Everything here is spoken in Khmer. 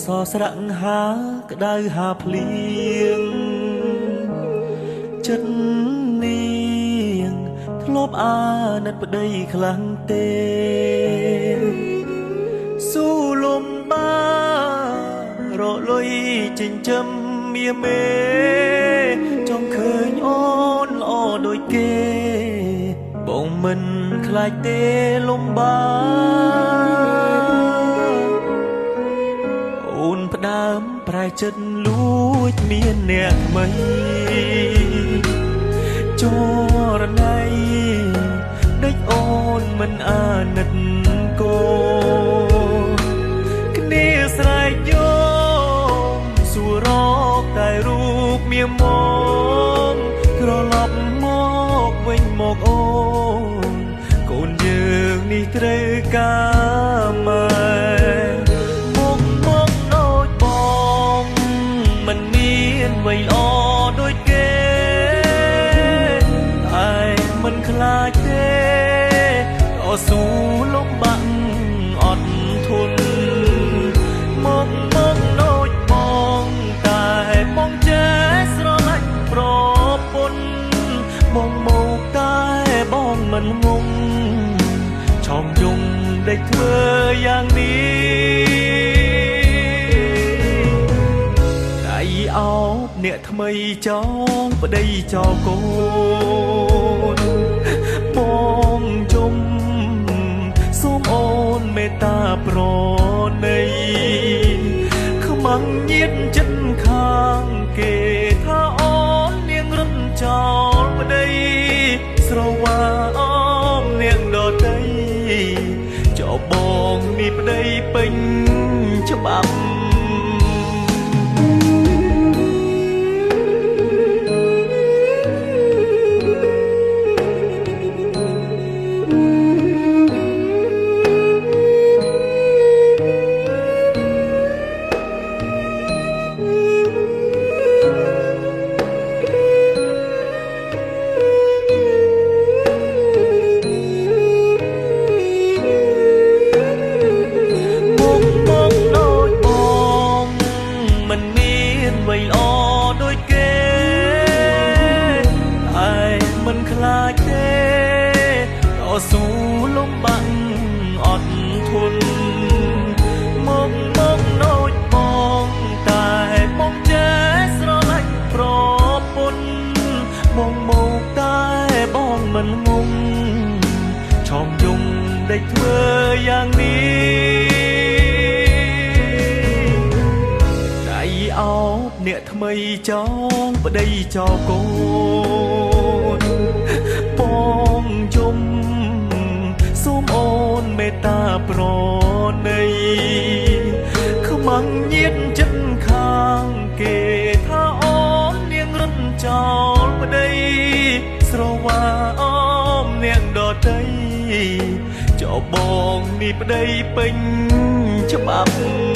សស្រៈហាក្តៅហាភ្លៀងចិត្តនាងធ្លាប់អាណិតប្តីខ្លាំងទេស៊ូលំបារលុយចិញ្ចឹមមាមេចង់ឃើញអូនល្អដូចគេបងមិនខ្លាចទេលំបាអូនផ្ដើមប្រែចិត្តលួចមានអ្នកថ្មីចរណៃដេចអូនមិនអាណិតគោគ្នាស្រែកយកសួររកតែរូបមាមកត្រឡប់មកវិញមកអូនកូនយើងនេះត្រូវការម៉ែមកដូចបងមិនមានអ្វីល្អដូចគេតែមិនខ្លាចទេតស៊ូលំបាក់អត់ធន់មកដូចបងតែបងចេះស្រឡាញ់ប្រពន្ធមកតែបងមិនងងឆោមយំដេកធ្វើយ៉ាងនេះដៃអោបអ្នកថ្មីចងប្តីចោកូនបងជុំសូមអូនមេត្តាប្រណីខ្មាំងញៀតចិត្តខាងគេថាអូននាងរំចោលប្តីស្រវាអមនាងដតីចោបងនេះប្តីពេញច្បាប់មិនខ្លាចទេតស៊ូលំបាក់អត់ធន់មកដូចបងតែបងចេះស្រឡាញ់ប្រពន្ធមកតែបងមិនងងឆោមយំដេកធ្វើយ៉ាងនេះដៃអោបអ្នកថ្មីចងប្តីចោកូនបងជុំសូមអូនមេត្តាប្រណីខ្មាំងញៀតចិត្តខាងគេថាអូននាងរំចោលប្តីស្រវាអមនាងដតីចោបងនេះប្តីពេញច្បាប់